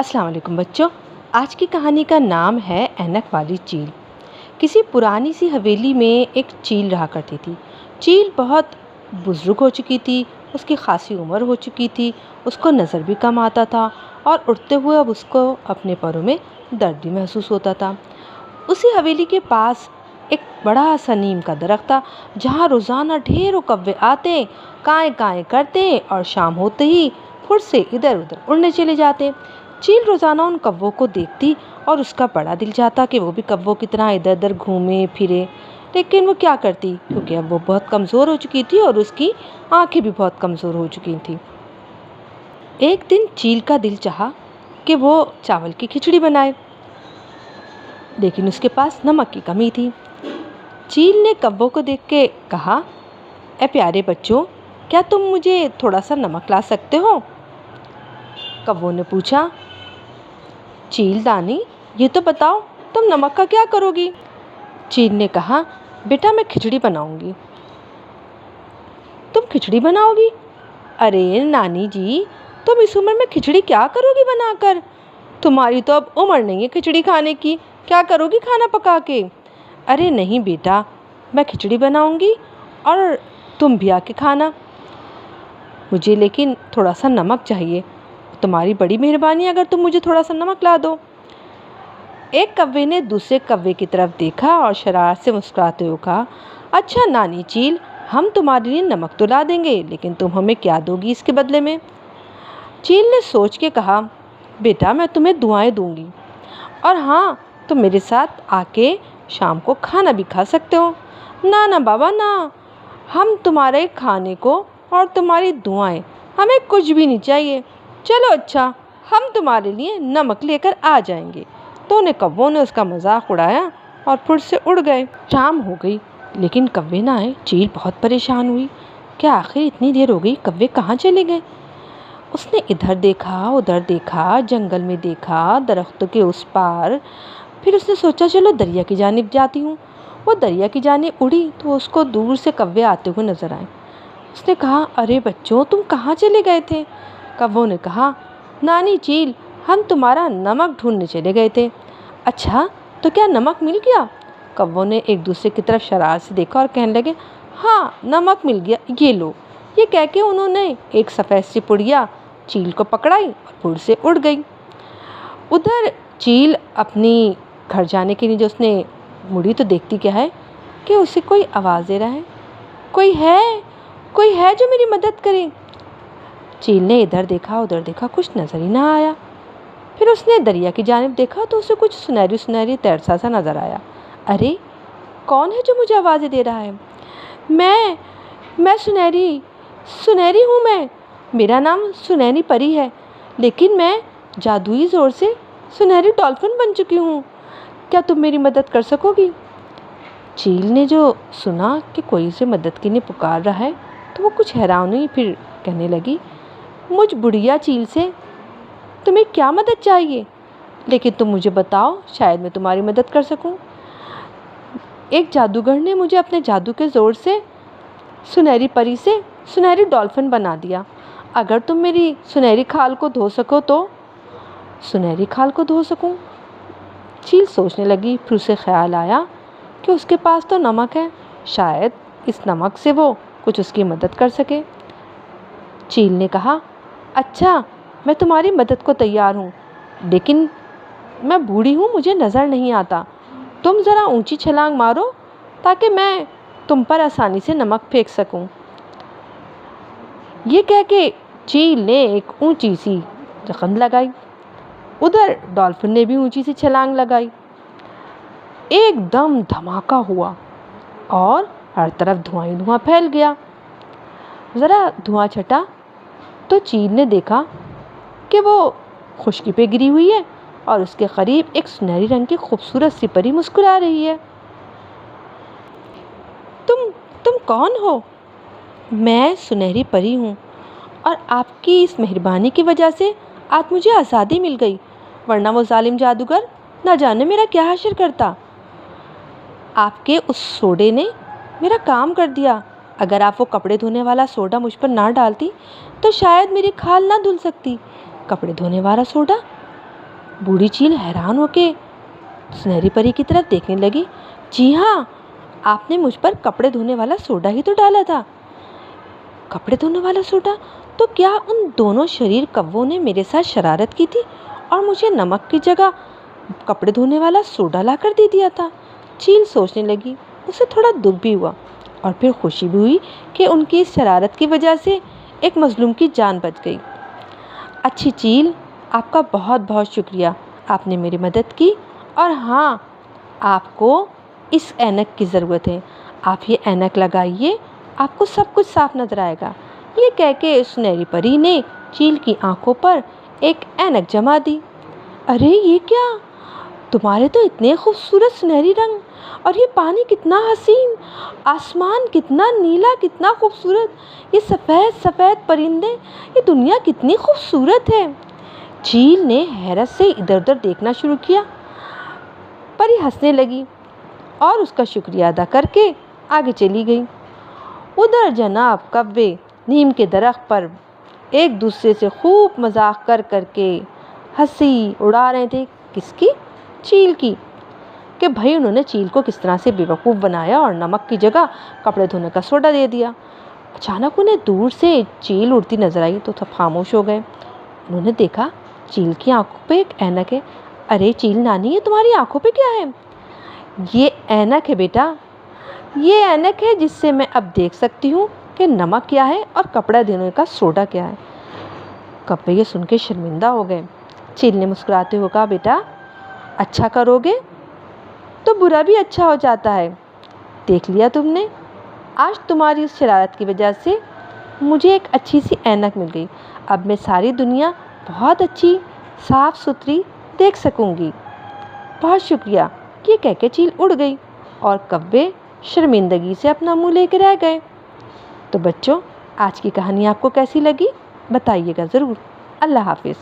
अस्सलाम वालेकुम बच्चों। आज की कहानी का नाम है ऐनक वाली चील। किसी पुरानी सी हवेली में एक चील रहा करती थी। चील बहुत बुजुर्ग हो चुकी थी, उसकी खासी उम्र हो चुकी थी, उसको नज़र भी कम आता था और उड़ते हुए अब उसको अपने पैरों में दर्द भी महसूस होता था। उसी हवेली के पास एक बड़ा सा नीम का दरख्त था, जहाँ रोज़ाना ढेरों कौवे आते, काएँ काएँ करते और शाम होते ही फुर्र से इधर उधर उड़ने चले जाते। चील रोज़ाना उन कौवों को देखती और उसका बड़ा दिल चाहता कि वो भी कौवों की तरह इधर उधर घूमे फिरे, लेकिन वो क्या करती, क्योंकि अब वो बहुत कमज़ोर हो चुकी थी और उसकी आंखें भी बहुत कमज़ोर हो चुकी थी। एक दिन चील का दिल चाहा कि वो चावल की खिचड़ी बनाए, लेकिन उसके पास नमक की कमी थी। चील ने कौवों को देख के कहा, ए प्यारे बच्चों, क्या तुम मुझे थोड़ा सा नमक ला सकते हो? कौवों ने पूछा, चील दानी, ये तो बताओ तुम नमक का क्या करोगी? चील ने कहा, बेटा मैं खिचड़ी बनाऊंगी। तुम खिचड़ी बनाओगी? अरे नानी जी, तुम इस उम्र में खिचड़ी क्या करोगी बनाकर? तुम्हारी तो अब उम्र नहीं है खिचड़ी खाने की, क्या करोगी खाना पका के? अरे नहीं बेटा, मैं खिचड़ी बनाऊंगी और तुम भी आके खाना। मुझे लेकिन थोड़ा सा नमक चाहिए, तुम्हारी बड़ी मेहरबानी अगर तुम मुझे थोड़ा सा नमक ला दो। एक कौवे ने दूसरे कौवे की तरफ देखा और शरारत से मुस्कुराते हुए कहा, अच्छा नानी चील, हम तुम्हारे लिए नमक तो ला देंगे, लेकिन तुम हमें क्या दोगी इसके बदले में? चील ने सोच के कहा, बेटा मैं तुम्हें दुआएं दूंगी, और हाँ, तुम मेरे साथ आके शाम को खाना भी खा सकते हो। ना ना बाबा ना, हम तुम्हारे खाने को और तुम्हारी दुआएं, हमें कुछ भी नहीं चाहिए। चलो अच्छा, हम तुम्हारे लिए नमक लेकर आ जाएंगे। दोनों कौवों ने उसका मजाक उड़ाया और फुर्र से उड़ गए। शाम हो गई, लेकिन कौवे ना आए। चील बहुत परेशान हुई, क्या आखिर इतनी देर हो गई, कौवे कहाँ चले गए? उसने इधर देखा उधर देखा, जंगल में देखा, दरख्तों के उस पार। फिर उसने सोचा चलो दरिया की जानिब जाती हूँ। वो दरिया की जानिब उड़ी तो उसको दूर से कौवे आते हुए नजर आए। उसने कहा, अरे बच्चों, तुम कहाँ चले गए थे? कौवों ने कहा, नानी चील, हम तुम्हारा नमक ढूंढने चले गए थे। अच्छा, तो क्या नमक मिल गया? कौवों ने एक दूसरे की तरफ शरारत से देखा और कहने लगे, हाँ नमक मिल गया, ये लो। ये कह के उन्होंने एक सफ़ेद सी पुड़िया चील को पकड़ाई और फुर्र से उड़ गई। उधर चील अपनी घर जाने के लिए जो उसने मुड़ी तो देखती क्या है कि उसे कोई आवाज़ दे रहा है, कोई है जो मेरी मदद करे। चील ने इधर देखा उधर देखा, कुछ नज़र ही ना आया। फिर उसने दरिया की जानिब देखा तो उसे कुछ सुनहरी सुनहरी तैरता सा नज़र आया। अरे कौन है जो मुझे आवाज़ें दे रहा है? मैं सुनहरी सुनहरी हूँ। मेरा नाम सुनहरी परी है, लेकिन मैं जादुई ज़ोर से सुनहरी डॉल्फिन बन चुकी हूँ। क्या तुम मेरी मदद कर सकोगी? चील ने जो सुना कि कोई उसे मदद के लिए पुकार रहा है तो वो कुछ हैरान हुई। फिर कहने लगी, मुझ बुढ़िया चील से तुम्हें क्या मदद चाहिए? लेकिन तुम मुझे बताओ, शायद मैं तुम्हारी मदद कर सकूं। एक जादूगर ने मुझे अपने जादू के ज़ोर से सुनहरी परी से सुनहरी डॉल्फिन बना दिया। अगर तुम मेरी सुनहरी खाल को धो सको तो। सुनहरी खाल को धो सकूं? चील सोचने लगी। फिर उसे ख्याल आया कि उसके पास तो नमक है, शायद इस नमक से वो कुछ उसकी मदद कर सके। चील ने कहा, अच्छा मैं तुम्हारी मदद को तैयार हूँ, लेकिन मैं बूढ़ी हूँ, मुझे नज़र नहीं आता। तुम ज़रा ऊंची छलांग मारो ताकि मैं तुम पर आसानी से नमक फेंक सकूं। ये कह के चील ने एक ऊंची सी जख्म लगाई। उधर डॉल्फिन ने भी ऊंची सी छलांग लगाई। एकदम धमाका हुआ और हर तरफ धुआं ही धुआं फैल गया। ज़रा धुआं छटा तो चील ने देखा कि वो खुशकी पे गिरी हुई है और उसके करीब एक सुनहरी रंग की खूबसूरत सी परी मुस्कुरा रही है। तुम कौन हो? मैं सुनहरी परी हूँ, और आपकी इस मेहरबानी की वजह से आज मुझे आज़ादी मिल गई, वरना वो जालिम जादूगर न जाने मेरा क्या हासिल करता। आपके उस सोडे ने मेरा काम कर दिया। अगर आप वो कपड़े धोने वाला सोडा मुझ पर ना डालती तो शायद मेरी खाल ना धुल सकती। कपड़े धोने वाला सोडा? बूढ़ी चील हैरान होके सुनहरी परी की तरफ देखने लगी। जी हाँ, आपने मुझ पर कपड़े धोने वाला सोडा ही तो डाला था। कपड़े धोने वाला सोडा? तो क्या उन दोनों शरीर कौवों ने मेरे साथ शरारत की थी और मुझे नमक की जगह कपड़े धोने वाला सोडा ला कर दे दिया था? चील सोचने लगी। उसे थोड़ा दुख भी हुआ और फिर खुशी भी हुई कि उनकी इस शरारत की वजह से एक मजलूम की जान बच गई। अच्छी चील, आपका बहुत बहुत शुक्रिया, आपने मेरी मदद की। और हाँ, आपको इस ऐनक की ज़रूरत है, आप ये ऐनक लगाइए, आपको सब कुछ साफ नजर आएगा। ये कह के सुनहरी परी ने चील की आंखों पर एक ऐनक जमा दी। अरे ये क्या, तुम्हारे तो इतने खूबसूरत सुनहरी रंग, और ये पानी कितना हसीन, आसमान कितना नीला, कितना खूबसूरत, ये सफ़ेद सफ़ेद परिंदे, ये दुनिया कितनी खूबसूरत है। चील ने हैरत से इधर उधर देखना शुरू किया। परी हंसने लगी और उसका शुक्रिया अदा करके आगे चली गई। उधर जनाब कव्वे नीम के दरख्त पर एक दूसरे से खूब मजाक कर करके हंसी उड़ा रहे थे। किसकी? चील की, कि भाई उन्होंने चील को किस तरह से बेवकूफ़ बनाया और नमक की जगह कपड़े धोने का सोडा दे दिया। अचानक उन्हें दूर से चील उड़ती नजर आई तो सब खामोश हो गए। उन्होंने देखा चील की आंखों पे एक ऐनक है। अरे चील नानी, ये तुम्हारी आंखों पे क्या है? ये ऐनक है बेटा, ये ऐनक है जिससे मैं अब देख सकती हूँ कि नमक क्या है और कपड़ा धोने का सोडा क्या है। कव्वे ये सुन के शर्मिंदा हो गए। चील ने मुस्कुराते हुए कहा, बेटा अच्छा करोगे तो बुरा भी अच्छा हो जाता है। देख लिया तुमने, आज तुम्हारी उस शरारत की वजह से मुझे एक अच्छी सी ऐनक मिल गई। अब मैं सारी दुनिया बहुत अच्छी साफ सुथरी देख सकूंगी। बहुत शुक्रिया। ये कह के चील उड़ गई और कव्वे शर्मिंदगी से अपना मुंह लेकर रह गए। तो बच्चों, आज की कहानी आपको कैसी लगी बताइएगा ज़रूर। अल्लाह हाफिज़।